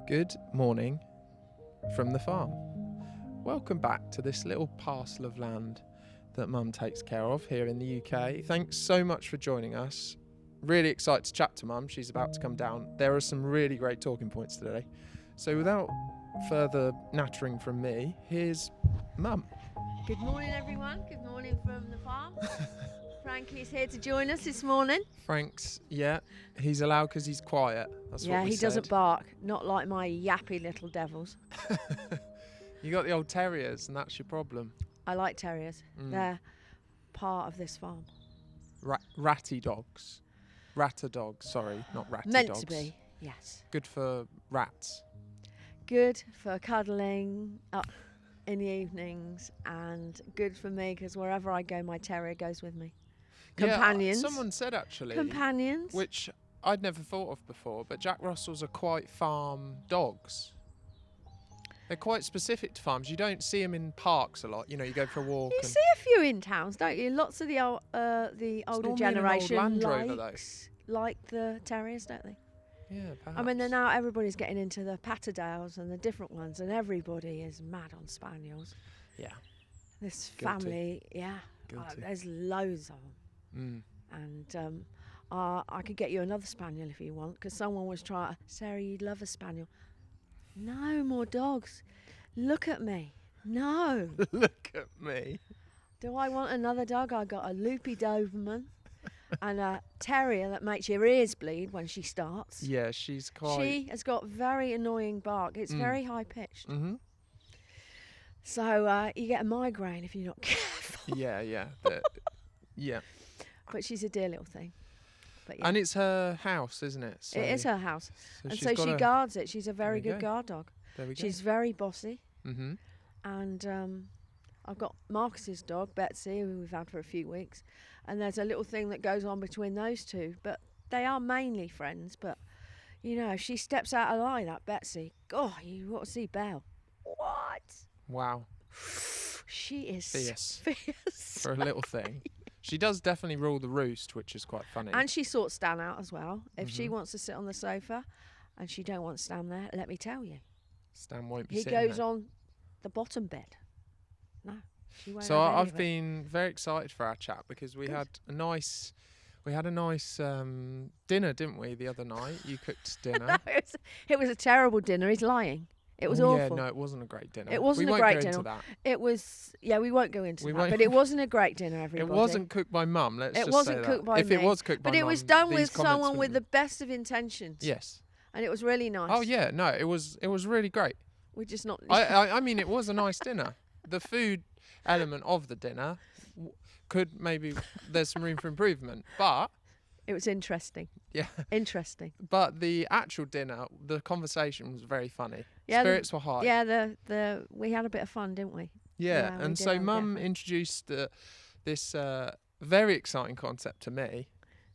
Good morning from the farm. Welcome back to this little parcel of land that Mum takes care of here in the UK. Thanks so much for joining us. Really excited to chat to Mum. She's about to come down. There are some really great talking points today. So without further nattering from me, here's Mum. Good morning, everyone. Good morning from the farm. Frankie's here to join us this morning. Frank's, he's allowed because he's quiet. That's what we he said. doesn't bark, not like my yappy little devils. You got the old terriers, and that's your problem. I like terriers. They're part of this farm. Ratty dogs. Ratter dogs, sorry, not ratty Meant dogs. to be, yes. Good for rats. Good for cuddling up in the evenings, and good for me because wherever I go, my terrier goes with me. Companions. Yeah, someone said actually. Companions. Which I'd never thought of before, but Jack Russells are quite farm dogs. They're quite specific to farms. You don't see them in parks a lot. You know, you go for a walk. You see a few in towns, don't you? Lots of the older generation like the terriers, don't they? Yeah, perhaps. I mean, now everybody's getting into the Patterdales and the different ones, and everybody is mad on spaniels. Yeah. This Guilty. family, there's loads of them. And I could get you another spaniel if you want, because someone was trying. Sarah, you'd love a spaniel. No more dogs. Look at me. No. Look at me. Do I want another dog? I got a loopy Doberman and a terrier that makes your ears bleed when she starts. Yeah, she's quite. She has got very annoying bark. It's very high pitched. Mm-hmm. So you get a migraine if you're not careful. Yeah. Yeah. But she's a dear little thing. But And it's her house, isn't it? So, it is her house. So And so she guards it. She's a very There you good go. guard dog. There we go. She's very bossy. Mm-hmm. And I've got Marcus's dog, Betsy, who we've had for a few weeks. And there's a little thing that goes on between those two. But they are mainly friends. But, you know, if she steps out of line, that Betsy, God, you ought to see Belle. What? Wow. She is Fierce. fierce. For a little thing. She does definitely rule the roost, which is quite funny. And she sorts Stan out as well. If she wants to sit on the sofa and she don't want Stan there, let me tell you. Stan won't be He sitting goes there. on the bottom bed. No, she won't. So have any I've of it. been very excited for our chat because we had a nice dinner, didn't we, the other night? You cooked dinner. It was a terrible dinner. He's lying. It was awful. Yeah, no, it wasn't a great dinner. It wasn't we a won't great go dinner. Into that. It was. Yeah, we won't go into We that. won't. But it wasn't a great dinner, everybody. It wasn't cooked by Mum. Let's It just wasn't say cooked that. by If me. it was cooked by But it Mum, was done these with comments someone with the wouldn't- best of intentions. Yes. And it was really nice. Oh yeah, no, it was really great. We're just not. I mean, it was a nice dinner. The food element of the dinner could maybe there's some room for improvement, but It was interesting. yeah. Interesting. But the actual dinner, the conversation was very funny. Yeah, Spirits were high. Yeah, the we had a bit of fun, didn't we? Yeah, Yeah, we and did so have a bit of Mum fun. introduced this very exciting concept to me,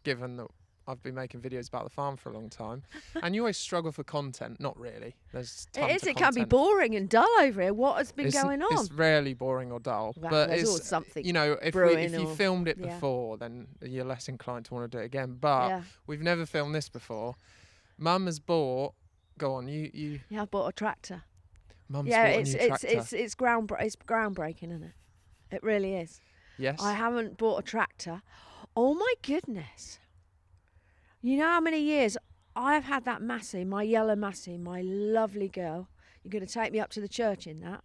given that I've been making videos about the farm for a long time. And you always struggle for content. Not really. There's tons It is. of It can be content. boring and dull over here. What has been going on? It's rarely boring or dull. Well, but there's it's always something. You know, if brewing you or- filmed it yeah. before, then you're less inclined to want to do it again. But Yeah. we've never filmed this before. Mum has bought. Go on, you. Yeah, I bought a tractor. Mum's Yeah, bought it's a new tractor. it's groundbreaking, isn't it? It really is. Yes. I haven't bought a tractor. Oh my goodness! You know how many years I have had that Massey, my yellow Massey, my lovely girl. You're going to take me up to the church in that.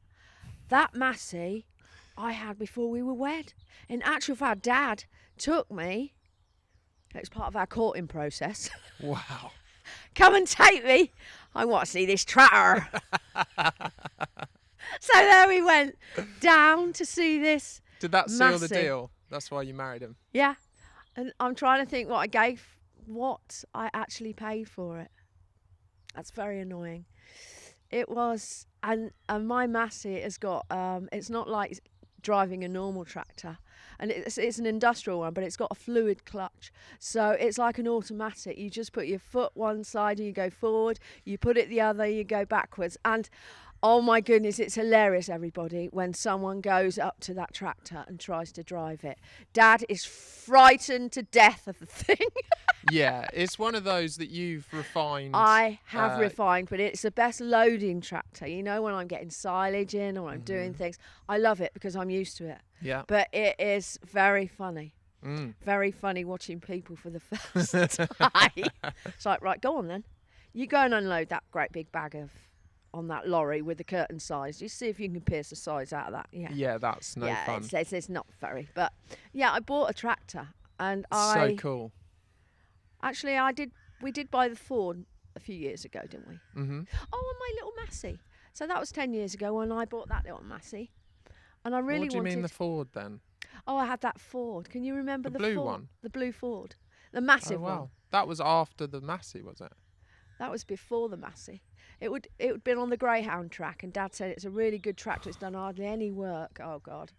That Massey I had before we were wed. In actual fact, Dad took me. It was part of our courting process. Wow. Come and take me. I want to see this tractor. So there we went down to see this. Did that seal the Massey. deal? That's why you married him. Yeah. And I'm trying to think what I actually paid for it. That's very annoying. It was, and my Massey has got, it's not like driving a normal tractor. And it's an industrial one, but it's got a fluid clutch. So it's like an automatic. You just put your foot one side and you go forward. You put it the other, you go backwards. And Oh my goodness, it's hilarious, everybody, when someone goes up to that tractor and tries to drive it. Dad is frightened to death of the thing. Yeah, it's one of those that you've refined. I have refined, but it's the best loading tractor. You know, when I'm getting silage in or when I'm doing things, I love it because I'm used to it. Yeah. But it is very funny. Very funny watching people for the first time. It's like, right, go on then. You go and unload that great big bag of on that lorry with the curtain size. You see if you can pierce the size out of that. Yeah. Yeah, that's no fun. It's not very. But yeah, I bought a tractor and So cool. Actually, we did buy the Ford a few years ago, didn't we? Mm-hmm. Oh, and my little Massey. So that was 10 years ago when I bought that little Massey. And I really wanted... What do you mean the Ford then? Oh, I had that Ford. Can you remember the blue Ford? one? The blue Ford. The massive wow. one. That was after the Massey, was it? That was before the Massey. It would been on the Greyhound track, and Dad said it's a really good tractor. It's done hardly any work. Oh, God.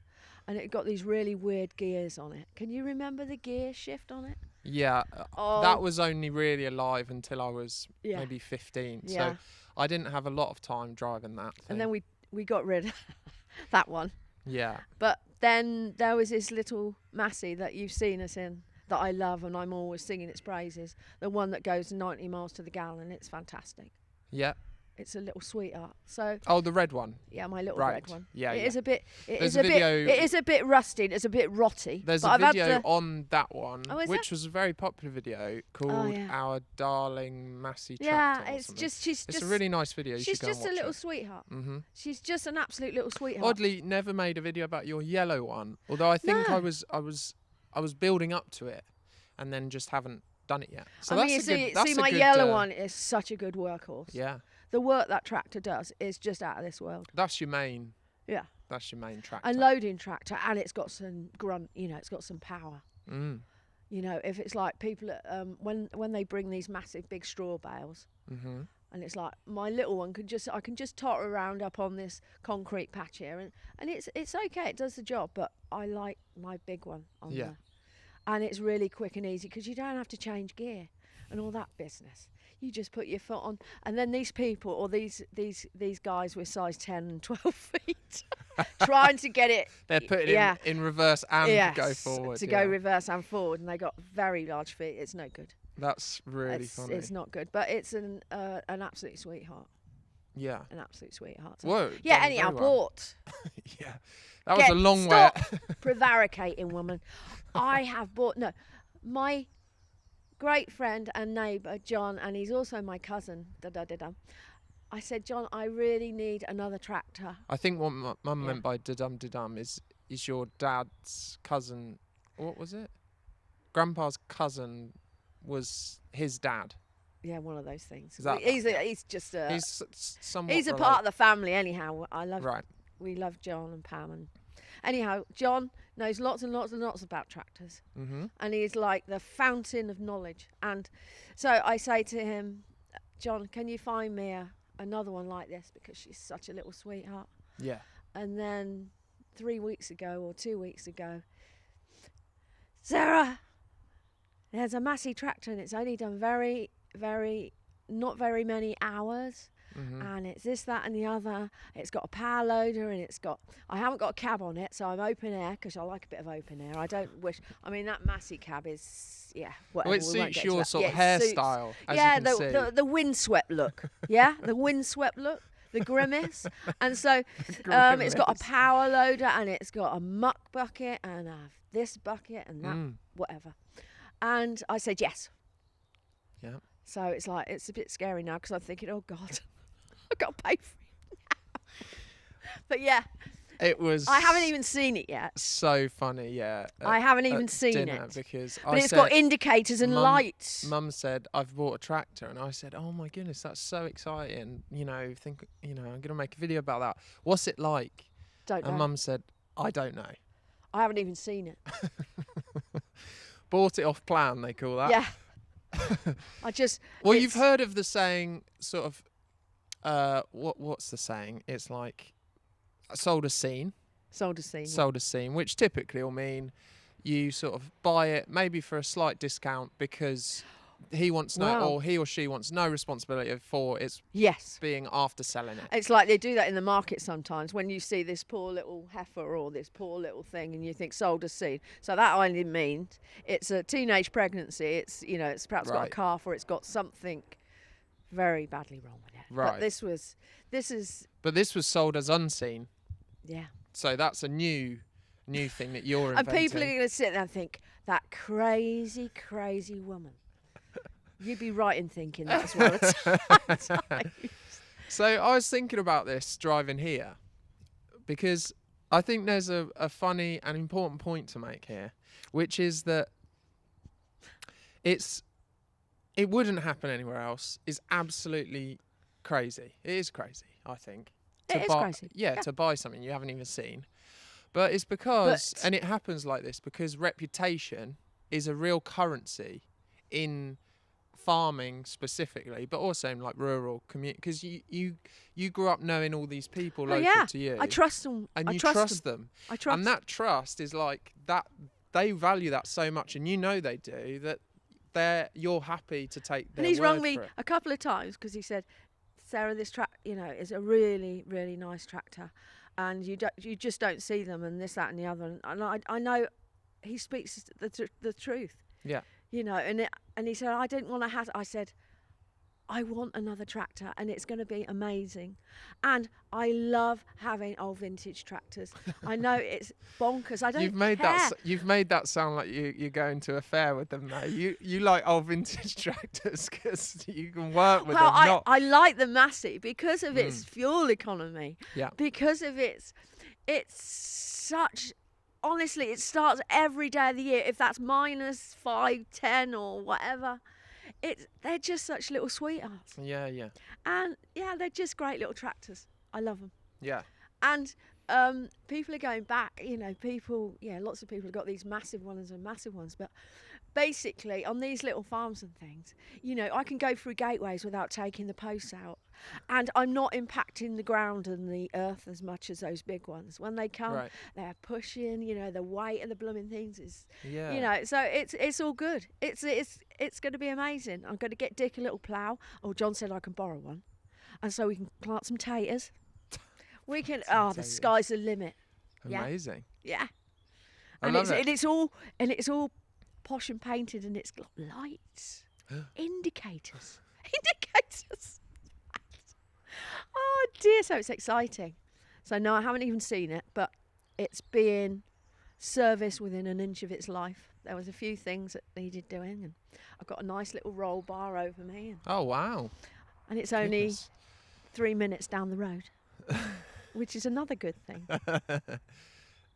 And it got these really weird gears on it. Can you remember the gear shift on it? Yeah, that was only really alive until I was maybe 15. Yeah. So I didn't have a lot of time driving that thing. And then we got rid of that one. Yeah. But then there was this little Massey that you've seen us in that I love, and I'm always singing its praises. The one that goes 90 miles to the gallon. It's fantastic. Yeah. It's a little sweetheart. So. Oh, the red one. Yeah, my little red one. Yeah, It is a bit. It There's is a video. It is a bit rusty. It's a bit rotty. There's but a I've video had on that one, is which was a very popular video called "Our Darling Massey Tractor." Yeah, or it's something. just. It's a really nice video. You She's should go and just a watch little it. sweetheart. Mm-hmm. She's just an absolute little sweetheart. Oddly, never made a video about your yellow one. Although I think No. I was building up to it, and then just haven't done it yet. So I mean, my yellow one is such a good workhorse. Yeah. The work that tractor does is just out of this world. That's your main. Yeah. That's your main tractor. A loading tractor, and it's got some grunt. You know, it's got some power. Mm. You know, if it's like people when they bring these massive big straw bales, Mm-hmm. and it's like my little one I can just totter around up on this concrete patch here, and it's okay. It does the job, but I like my big one on there. And it's really quick and easy because you don't have to change gear and all that business. You just put your foot on, and then these people or these guys with size 10 and 12 feet trying to get it. They're putting it in reverse and go forward. Go reverse and forward, and they got very large feet. It's no good. That's really funny. It's not good, but it's an absolute sweetheart. Yeah. An absolute sweetheart. Whoa. Yeah. Anyhow, bought. Yeah. That was a long way. Prevaricating woman. I have bought my great friend and neighbour John, and he's also my cousin. I said, John, I really need another tractor. I think what Mum meant by da-dum is your dad's cousin. What was it? Grandpa's cousin was his dad. Yeah, one of those things. Is that he's just a. He's somewhat. He's a part of the family, anyhow. Right. We love John and Pam, and anyhow, John knows lots and lots and lots about tractors, and he's like the fountain of knowledge. And so I say to him, John, can you find me another one like this, because she's such a little sweetheart. Yeah. And then 3 weeks ago or 2 weeks ago, Sarah, there's a Massey tractor and it's only done not very many hours. And it's this, that and the other. It's got a power loader, and I haven't got a cab on it, so I'm open air because I like a bit of open air. I mean, that Massey cab is, whatever. Well, it suits your sort of hairstyle, as you can see. The windswept look. Yeah, the windswept look, the grimace. And so it's got a power loader, and it's got a muck bucket, and this bucket, and that, whatever. And I said yes. Yeah. So it's a bit scary now because I'm thinking, oh God, I've got to pay for it now. But yeah. It was. I haven't even seen it yet. So funny, yeah. I haven't even seen it because it's got indicators and lights. Mum said I've bought a tractor, and I said, "Oh my goodness, that's so exciting!" I'm going to make a video about that. What's it like? Don't know. And Mum said, "I don't know." I haven't even seen it. Bought it off plan, they call that. Yeah. You've heard of the saying, sort of. What's the saying? It's like. Sold as seen. Sold as seen. Sold as seen, which typically will mean you sort of buy it maybe for a slight discount because he wants no, Wow. or he or she wants no responsibility for its Yes. being after selling it. It's like they do that in the market sometimes when you see this poor little heifer or this poor little thing and you think sold as seed. So that only means it's a teenage pregnancy. It's, you know, it's perhaps got a Right. calf or it's got something very badly wrong with it. Right. But this is, But this was sold as unseen. yeah. So that's a new thing that you're And inventing. people are going to sit there and think, that crazy, crazy woman. You'd be right in thinking that as well at times. So I was thinking about this driving here because I think there's a funny and important point to make here, which is that it wouldn't happen anywhere else is absolutely crazy. It is crazy, I think. It is crazy. Yeah, to buy something you haven't even seen. But it's because, and it happens like this, because reputation is a real currency in farming specifically, but also in like rural community, because you grew up knowing all these people local to you. I trust them. And I you trust them. I trust. And that trust is like that, they value that so much, and you know they do, that you're happy to take their And he's word rung me for it. a couple of times because he said, Sarah, this is a really, really nice tractor, and you just don't see them, and this, that, and the other. And I know he speaks the truth. Yeah. You know, and he said, I didn't want to have. I said, I want another tractor, and it's going to be amazing. And I love having old vintage tractors. I know it's bonkers. I don't care. You've made that sound like you're going to a fair with them now. You like old vintage tractors because you can work with them. I like the Massey because of its fuel economy. Yeah. Because of it's such. Honestly, it starts every day of the year. If that's -5, 10, or whatever, they're just such little sweethearts. Yeah. And yeah, they're just great little tractors. I love them. Yeah. And people are going back. You know, lots of people have got these massive ones and massive ones, but basically on these little farms and things, you know, I can go through gateways without taking the posts out, and I'm not impacting the ground and the earth as much as those big ones. When they come, they're pushing. You know, the weight of the blooming things is, you know, so it's all good. It's going to be amazing. I'm going to get Dick a little plough. Oh, John said I can borrow one, and so we can plant some taters. We can. The sky's the limit. Amazing. Yeah. I love it. And it's all posh and painted, and it's got lights, indicators. Oh dear, so it's exciting. So no, I haven't even seen it, but it's being serviced within an inch of its life. There was a few things that needed doing, and I've got a nice little roll bar over me. Oh wow! And it's only 3 minutes down the road, which is another good thing.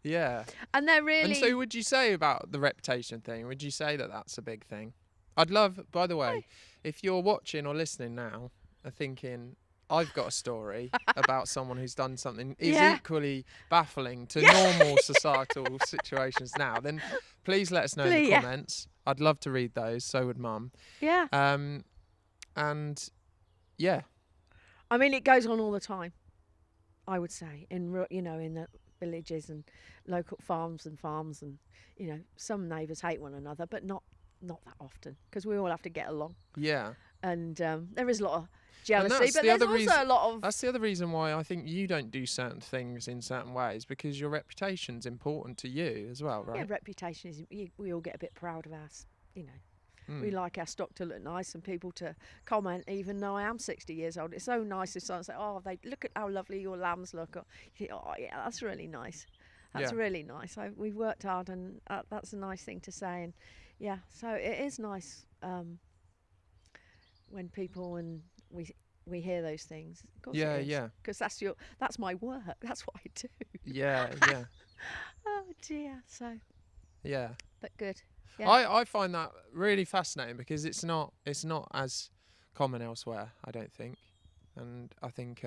Yeah. And they're really. And so, would you say about the reputation thing? Would you say that that's a big thing? I'd love, by the way, if you're watching or listening now, and thinking, I've got a story about someone who's done something is equally baffling to normal societal situations now, then please let us know in the comments. I'd love to read those. So would Mum. Yeah. And yeah. I mean, it goes on all the time. I would say in the villages and local farms, and you know, some neighbours hate one another, but not that often because we all have to get along. Yeah. And there is a lot of jealousy, but there's also a lot of. That's the other reason why I think you don't do certain things in certain ways, because your reputation's important to you as well, right? Yeah, reputation is. We all get a bit proud of us, you know. We like our stock to look nice and people to comment, even though I am 60 years old. It's so nice if someone says, "Oh, they look at how lovely your lambs look." Or you think, "Oh, yeah, that's really nice. That's really nice." So we've worked hard, and that's a nice thing to say. And yeah, so it is nice when people and we hear those things. Of course it is. Yeah. Because that's my work. That's what I do. Yeah. Oh dear. So. Yeah. But good. Yeah. I find that really fascinating because it's not as common elsewhere, I don't think. And I think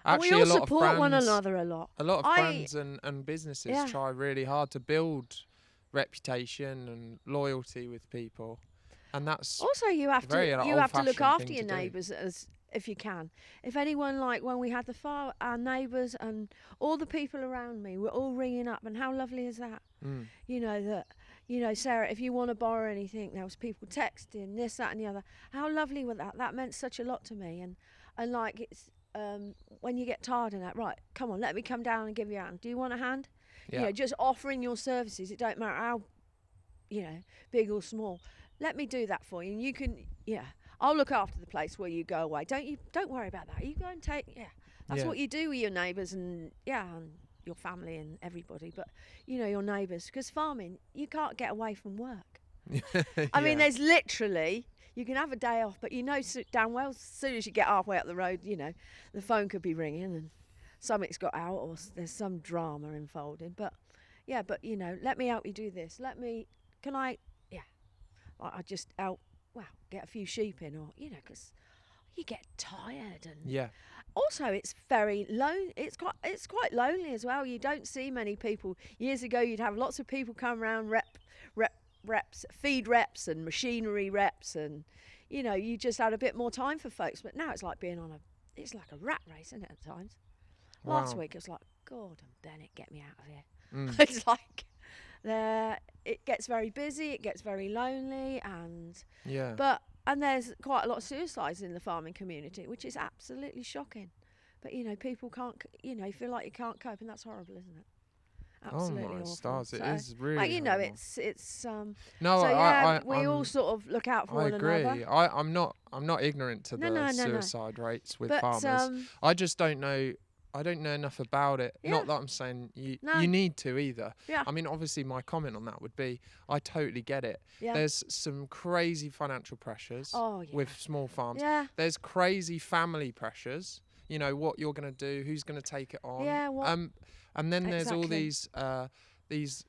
actually we all a lot support of brands, one another a lot. A lot of brands and businesses try really hard to build reputation and loyalty with people. And that's also you have to look after your neighbours as if you can. If anyone, like when we had our neighbours and all the people around me were all ringing up, and how lovely is that? You know that you know, Sarah, if you want to borrow anything, there was people texting this, that, and the other. How lovely was that? That meant such a lot to me. And like it's when you get tired and that, right? Come on, let me come down and give you a hand. Do you want a hand? Yeah. You know, just offering your services. It don't matter how, you know, big or small. Let me do that for you, and you can. Yeah, I'll look after the place where you go away. Don't worry about that. You go and take. Yeah, that's what you do with your neighbours and and your family and everybody. But you know your neighbours, because farming, you can't get away from work. I mean, there's literally, you can have a day off, but you know damn well as soon as you get halfway up the road, you know, the phone could be ringing and something's got out or there's some drama unfolding. But yeah, but you know, let me help you do this. I just help, get a few sheep in, or, you know, because you get tired. And also it's very lonely. It's quite lonely as well. You don't see many people. Years ago, you'd have lots of people come around, reps, feed reps and machinery reps, and you know, you just had a bit more time for folks. But now it's like being it's like a rat race, isn't it, at times? Last week it was like, Gordon Bennett, get me out of here. It's like it gets very busy, it gets very lonely, and and there's quite a lot of suicides in the farming community, which is absolutely shocking. But you know, people can't, you know, feel like you can't cope, and that's horrible, isn't it? Absolutely oh my awful. stars, it So, is really like, you know, horrible. it's No, so we all sort of look out for I one agree. another. I'm not ignorant to the suicide rates with farmers. I just don't know. I don't know enough about it. Not that I'm saying you need to either. Yeah. I mean, obviously, my comment on that would be, I totally get it. Yeah. There's some crazy financial pressures with small farms. Yeah. There's crazy family pressures. You know, what you're going to do, who's going to take it on. Yeah, and then there's all these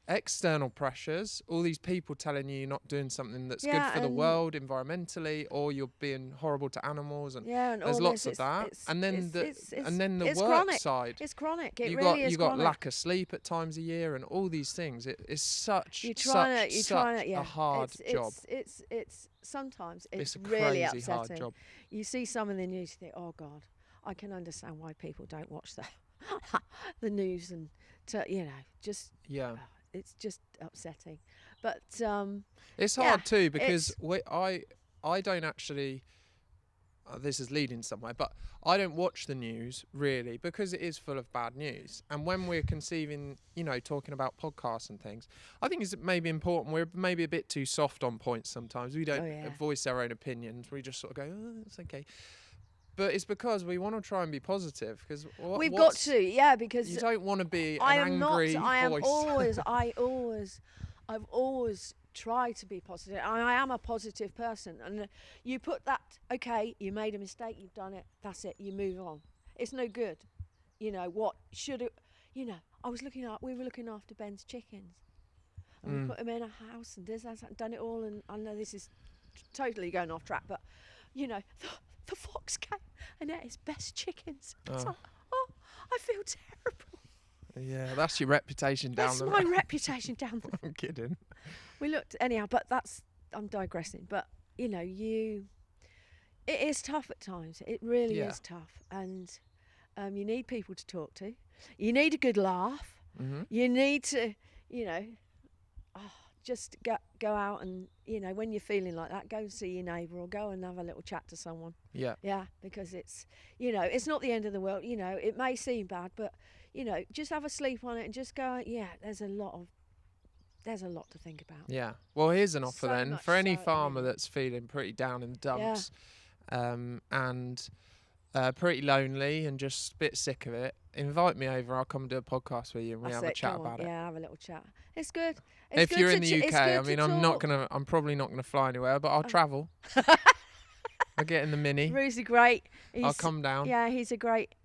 external pressures, all these people telling you you're not doing something that's good for the world environmentally, or you're being horrible to animals, and and there's lots of that. And then the work chronic. side. It's chronic. It you really is you got chronic. lack of sleep at times a year, and all these things. It's such a hard job. It's sometimes it's a really crazy upsetting. hard job. You see some in the news, you think, oh God, I can understand why people don't watch the news, and you know, just it's just upsetting. But it's hard too, because I don't actually. This is leading somewhere, but I don't watch the news really, because it is full of bad news. And when we're conceiving, you know, talking about podcasts and things, I think it's maybe important. We're maybe a bit too soft on points sometimes. We don't voice our own opinions. We just sort of go, oh, it's okay. But it's because we want to try and be positive, because we've got to, because you don't want to be an angry voice. I've always tried to be positive. I am a positive person, and you put that, okay, you made a mistake, you've done it, that's it, you move on. It's no good. You know, what should it, you know, we were looking after Ben's chickens, and we put him in a house and done it all, and I know this is totally going off track, but you know, the fox came and ate his best chickens. It's like, I feel terrible. Yeah, that's your reputation down That's the my reputation down the I'm kidding. We looked, anyhow, but I'm digressing. But, you know, it is tough at times. It really is tough. And you need people to talk to. You need a good laugh. Mm-hmm. You need to, you know, just go out and, you know, when you're feeling like that, go and see your neighbour or go and have a little chat to someone. Yeah. Yeah, because it's, you know, it's not the end of the world. You know, it may seem bad, but, you know, just have a sleep on it and just go, there's a lot to think about. Yeah. Well, here's an offer then for any farmer that's feeling pretty down in the dumps and pretty lonely and just a bit sick of it. Invite me over. I'll come and do a podcast with you, and we have a chat about it. Yeah, have a little chat. It's good. If you're in the UK, I mean, I'm probably not gonna fly anywhere, but I'll travel. I'll get in the Mini. Rudy's great. I'll come down. Yeah, he's a great.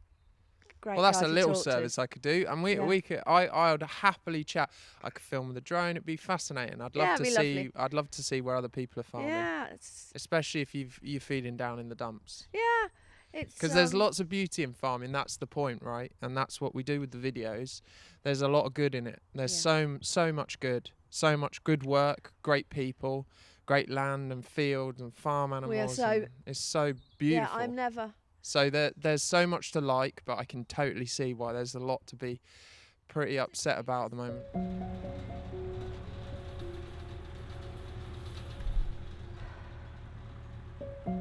Well, that's a little service I could do, and we could. I would happily chat. I could film with a drone. It'd be fascinating. I'd love to see. Lovely. I'd love to see where other people are farming. Yeah, especially if you're feeding down in the dumps. Yeah. Because there's lots of beauty in farming. That's the point, right? And that's what we do with the videos. There's a lot of good in it. There's so much good, so much good work, great people, great land and fields and farm animals. It's so beautiful. Yeah, I'm never. So there's so much to like, but I can totally see why there's a lot to be pretty upset about at the moment. He's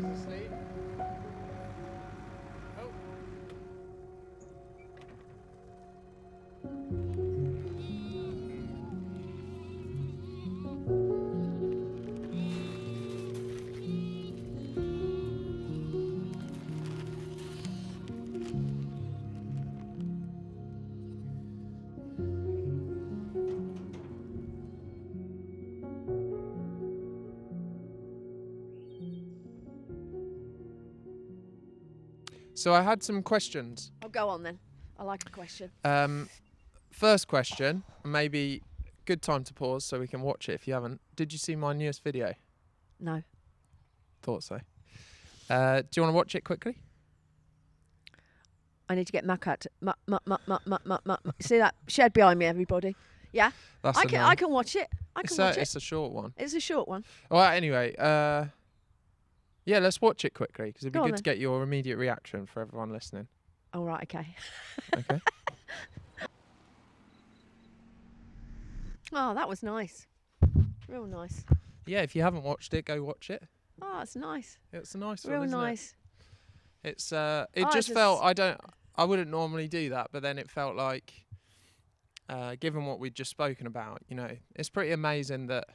asleep. Oh. So I had some questions. I'll go on then. I like a question. First question, maybe good time to pause so we can watch it if you haven't. Did you see my newest video? No. Thought so. Do you want to watch it quickly? I need to get Makat. See that shed behind me, everybody? Yeah. That's I can watch it. It's a short one. It's a short one. Well, anyway, yeah, let's watch it quickly because it'd be Go on good then. to get your immediate reaction for everyone listening. Oh, right, okay. Okay. Oh, that was nice. Real nice. Yeah, if you haven't watched it, go watch it. Oh, it's nice. It's a nice Real one, isn't nice. it? It's Oh, just felt I wouldn't normally do that, but then it felt like given what we'd just spoken about, you know, it's pretty amazing that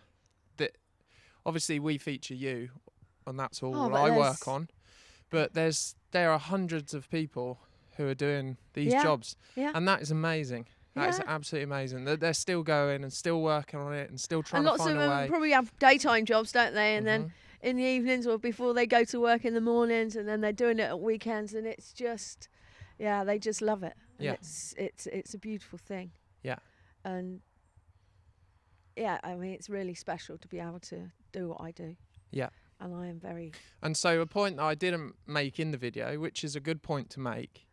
obviously we feature you and that's all Oh, but I there's- work on, but there are hundreds of people who are doing these Yeah, jobs, yeah. and that is amazing. That is Yeah. absolutely amazing. That they're still going and still working on it and still trying And to lots find of a them way. probably have daytime jobs, don't they? And then Mhm. in the evenings or before they go to work in the mornings, and then they're doing it at weekends, and it's just, yeah, they just love it. And Yeah. it's a beautiful thing. Yeah. And yeah, I mean, it's really special to be able to do what I do. Yeah. And I am very. And so a point that I didn't make in the video, which is a good point to make,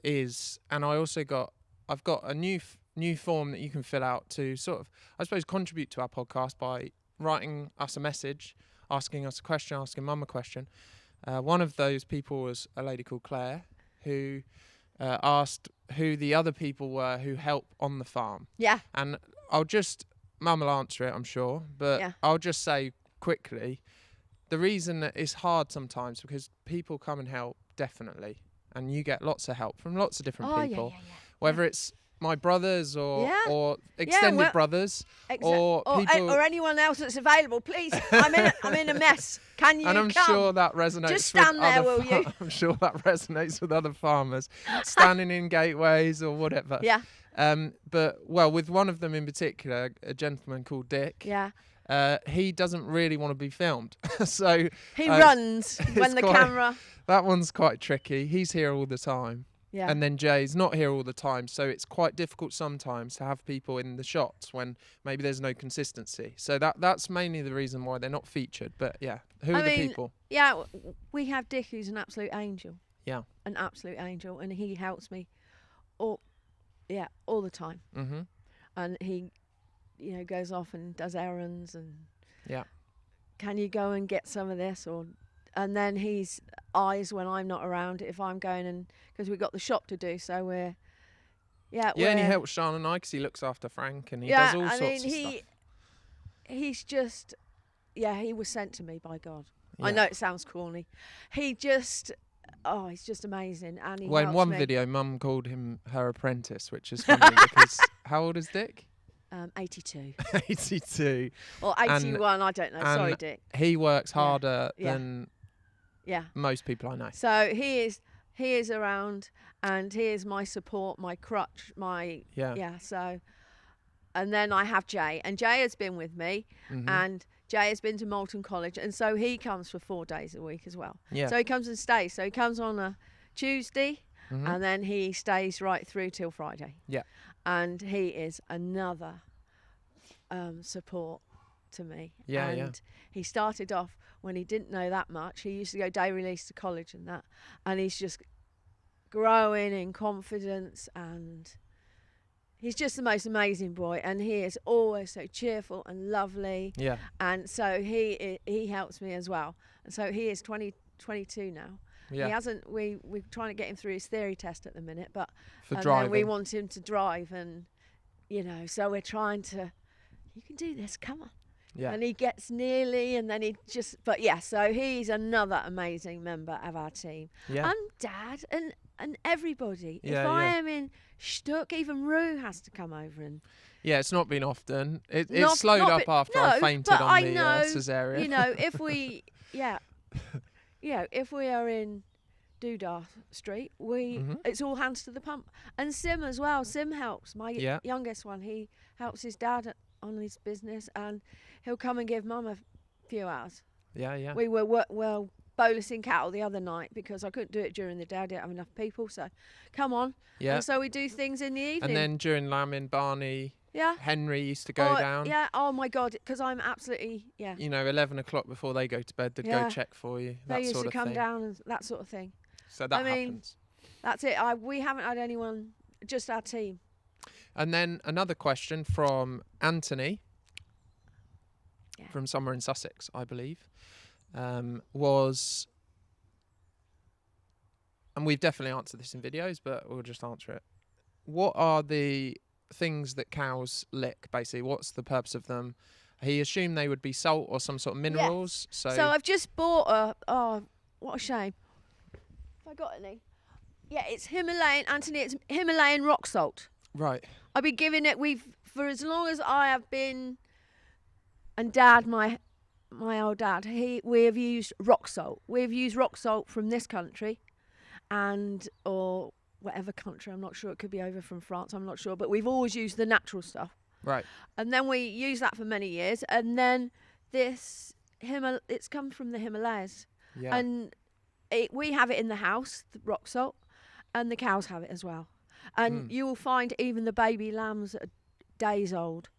is, and I've got a new form that you can fill out to sort of, I suppose, contribute to our podcast by writing us a message, asking us a question, asking Mum a question. One of those people was a lady called Claire, who asked who the other people were who help on the farm. Yeah. And Mum will answer it, I'm sure, but Yeah. I'll just say quickly, the reason that it's hard sometimes because people come and help, definitely, and you get lots of help from lots of different Oh, people, yeah. whether it's my brothers or Yeah. or extended well, brothers or people, or anyone else that's available, please. I'm in a mess. Can you and I'm come? sure that resonates. Just with stand there, other will you? I'm sure that resonates with other farmers standing in gateways or whatever. Yeah. But with one of them in particular, a gentleman called Dick. Yeah. He doesn't really want to be filmed, so He runs when the quite- camera. that one's quite tricky. He's here all the time. Yeah. And then Jay's not here all the time, so it's quite difficult sometimes to have people in the shots when maybe there's no consistency. So that's mainly the reason why they're not featured. But yeah, who are the people? Yeah, we have Dick, who's an absolute angel. Yeah. An absolute angel, and he helps me all the time. Mhm. And he, goes off and does errands and. Yeah. Can you go and get some of this and then he's eyes when I'm not around if I'm going and because we've got the shop to do, so we're. Yeah, and he helps Sean and I because he looks after Frank and he does all sorts of stuff. He's just, he was sent to me by God. I Yeah. know it sounds corny. He's just amazing, and he Well, in helps one me. video, Mum called him her apprentice, which is funny because how old is Dick? 82 82. or 81, I don't know. Sorry, Dick. He works Yeah. harder Yeah. than Yeah. most people I know. So he is around, and he is my support, my crutch, Yeah. So, and then I have Jay, and Jay has been with me, Mhm. and Jay has been to Moulton College, and so he comes for 4 days a week as well. Yeah. So he comes and stays. So he comes on a Tuesday, Mhm. and then he stays right through till Friday. Yeah. And he is another support to me. Yeah, and yeah. he started off when he didn't know that much. He used to go day release to college and that, and he's just growing in confidence, and he's just the most amazing boy, and he is always so cheerful and lovely. Yeah. And so he helps me as well. And so he is 22 now. Yeah. He hasn't. We're trying to get him through his theory test at the minute, but For and driving. then we want him to drive, and you know, so we're trying to, you can do this, come on. Yeah. And he gets nearly, and then he just, but yeah, so he's another amazing member of our team. Yeah. And Dad and everybody. Yeah, If I yeah. am in Stuck, even Rue has to come over and. Yeah, it's not been often. It Not- slowed not up been- after no, I fainted but on I the know, cesarean. You know, if we, if we are in Doodah Street, it's all hands to the pump. And Sim as well. Sim helps. My youngest one, he helps his dad on his business, and he'll come and give Mum a few hours. Yeah, yeah. We were bolusing cattle the other night because I couldn't do it during the day. I didn't have enough people, so come on. Yeah. And so we do things in the evening. And then during lambing, Barney, yeah, Henry used to go down. Yeah. Oh my God, because I'm absolutely You know, 11 o'clock before they go to bed, they'd go check for you. They That used sort to of come thing. down and that sort of thing. So that I mean, happens. That's it. We haven't had anyone, just our team. And then another question from Anthony, from somewhere in Sussex, I believe, was, and we've definitely answered this in videos, but we'll just answer it. What are the things that cows lick, basically? What's the purpose of them? He assumed they would be salt or some sort of minerals. Yes. So I've just bought what a shame. Have I got any? Yeah, it's Himalayan, Anthony, it's Himalayan rock salt. Right. I've been giving it, for as long as I have been, and Dad, my old dad, we have used rock salt. We've used rock salt from this country or whatever country, I'm not sure, it could be over from France, I'm not sure, but we've always used the natural stuff. Right. And then we used that for many years, and then it's come from the Himalayas. Yeah. And we have it in the house, the rock salt, and the cows have it as well. And you will find even the baby lambs that are days old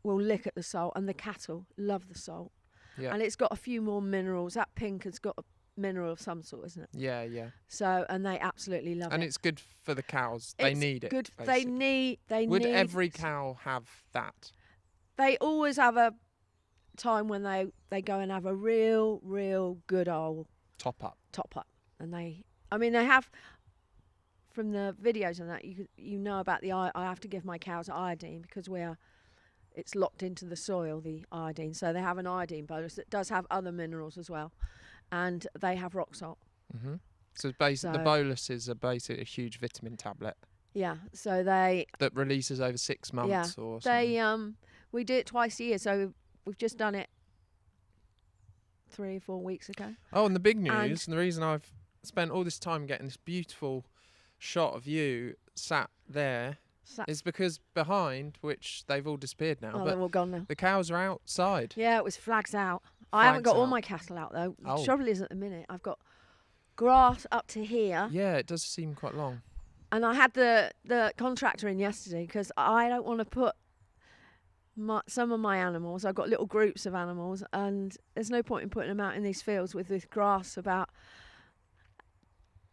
will lick at the salt, and the cattle love the salt. Yeah. And it's got a few more minerals. That pink has got a mineral of some sort, isn't it? Yeah, yeah. So, and they absolutely love it. And it's good for the cows. They need it. Good. Basically. Would every cow have that? They always have a time when they go and have a real good old top up. And they have, from the videos and that, you know about I have to give my cows iodine because it's locked into the soil, the iodine. So they have an iodine bolus that does have other minerals as well, and they have rock salt. Mm-hmm. So basically, the bolus is basically a huge vitamin tablet. Yeah. So that releases over 6 months or something. We do it twice a year. So we've just done it 3 or 4 weeks ago. Oh, and the big news, and the reason I've spent all this time getting this beautiful shot of you sat there is because behind, which they've all disappeared now, but they're all gone now. The cows are outside. Yeah, it was flags out. I haven't got all my cattle out though. The trouble is, at the minute, I've got grass up to here. Yeah, it does seem quite long. And I had the contractor in yesterday because I don't want to put some of my animals. I've got little groups of animals, and there's no point in putting them out in these fields with this grass about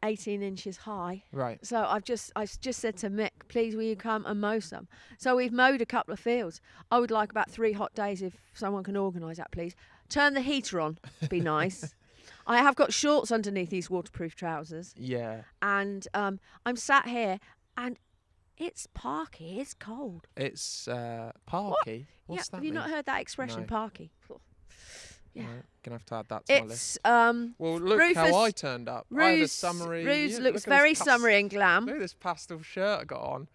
18 inches high. Right. So I've just said to Mick, please will you come and mow some? So we've mowed a couple of fields. I would like about 3 hot days if someone can organise that, please. Turn the heater on, be nice. I have got shorts underneath these waterproof trousers. Yeah. And I'm sat here and it's parky, it's cold. It's parky? What's that Have you mean? not heard that expression, No. parky? Yeah. Right. Gonna have to add that to my list. Well, look Rufus, how I turned up. I had a summery. Ruse looks very summery and glam. Look at this pastel shirt I got on.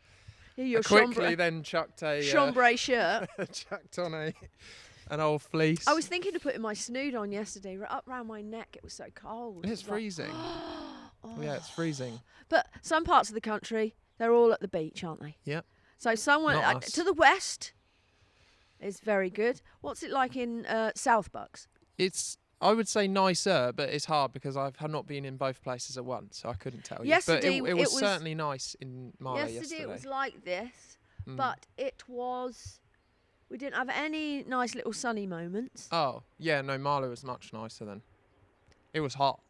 Yeah, your I quickly then chucked a chambray shirt. chucked on an old fleece. I was thinking of putting my snood on yesterday, up round my neck. It was so cold. It's freezing. Yeah, it's freezing. But some parts of the country, they're all at the beach, aren't they? Yep. So to the west is very good. What's it like in South Bucks? It's, I would say, nicer, but it's hard because I've not been in both places at once, so I couldn't tell you. Yesterday, but it was certainly nice in Marlow yesterday. Yesterday it was like this, but we didn't have any nice little sunny moments. Oh, yeah, no, Marlow was much nicer then. It was hot.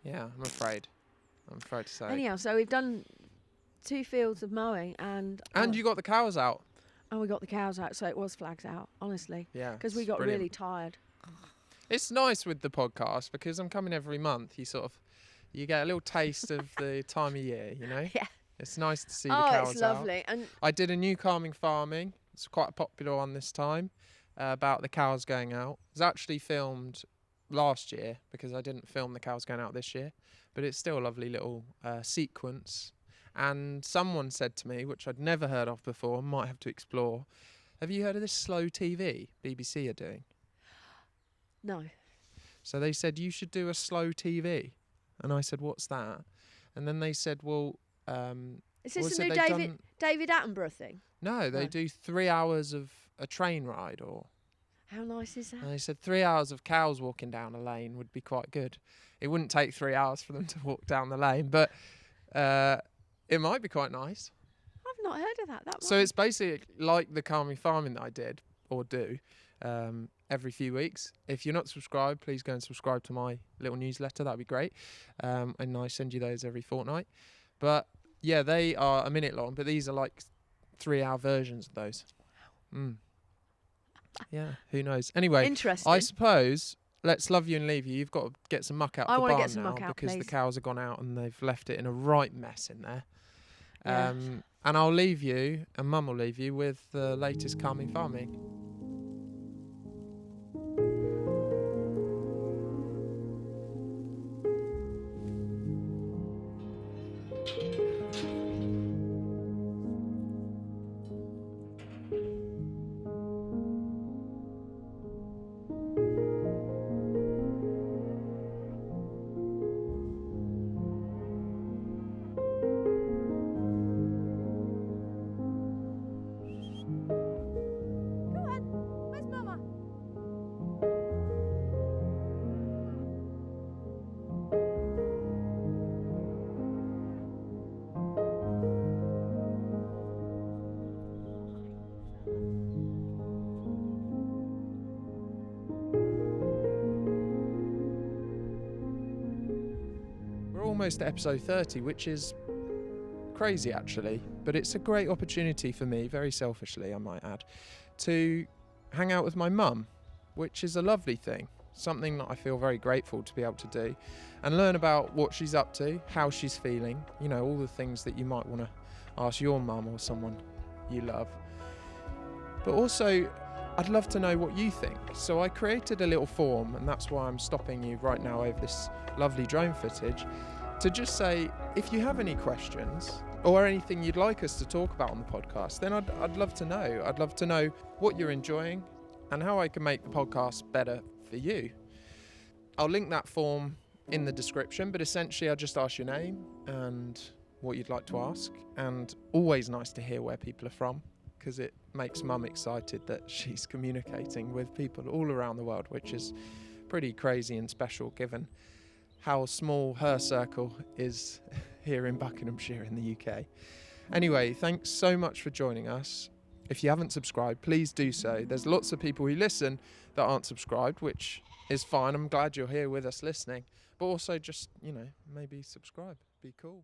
Yeah, I'm afraid to say. Anyhow, so we've done 2 fields of mowing and you got the cows out. And we got the cows out, so it was flags out, honestly. Yeah. Because we got really tired. It's nice with the podcast because I'm coming every month. You get a little taste of the time of year, you know? Yeah. It's nice to see the Oh, cows it's out. lovely. And I did a new calming farming. It's quite a popular one this time, about the cows going out. It was actually filmed last year because I didn't film the cows going out this year, but it's still a lovely little sequence. And someone said to me, which I'd never heard of before, might have to explore, have you heard of this slow TV BBC are doing? no. So they said, you should do a slow TV. And I said, what's that? And then they said, well... Is this was a it new they've David Attenborough thing? No, they No. do 3 hours of a train ride, or... How nice is And that? they said 3 hours of cows walking down a lane would be quite good. It wouldn't take 3 hours for them to walk down the lane, but it might be quite nice. I've not heard of that. So it's basically like the calming farming that I did, or do, every few weeks. If you're not subscribed, please go and subscribe to my little newsletter. That'd be great. And I send you those every fortnight. But yeah, they are a minute long, but these are like 3 hour versions of those. Yeah, who knows? Anyway, Interesting. I suppose let's love you and leave you. You've got to get some muck out I the wanna barn get some now muck out, because the please. cows have gone out and they've left it in a right mess in there. Yeah. And I'll leave you, and Mum will leave you with the latest calming farming. Where's Mama? We're almost at episode 30, which is crazy actually, but it's a great opportunity for me, very selfishly I might add, to hang out with my mum, which is a lovely thing, something that I feel very grateful to be able to do, and learn about what she's up to, how she's feeling, you know, all the things that you might want to ask your mum or someone you love. But also, I'd love to know what you think. So I created a little form, and that's why I'm stopping you right now over this lovely drone footage, to just say, if you have any questions or anything you'd like us to talk about on the podcast, then I'd love to know. I'd love to know what you're enjoying and how I can make the podcast better for you. I'll link that form in the description, but essentially I'll just ask your name and what you'd like to ask. And always nice to hear where people are from, because it makes Mum excited that she's communicating with people all around the world, which is pretty crazy and special given how small her circle is here in Buckinghamshire in the UK. Anyway, thanks so much for joining us. If you haven't subscribed, please do so. There's lots of people who listen that aren't subscribed, which is fine. I'm glad you're here with us listening. But also just, you know, maybe subscribe. Be cool.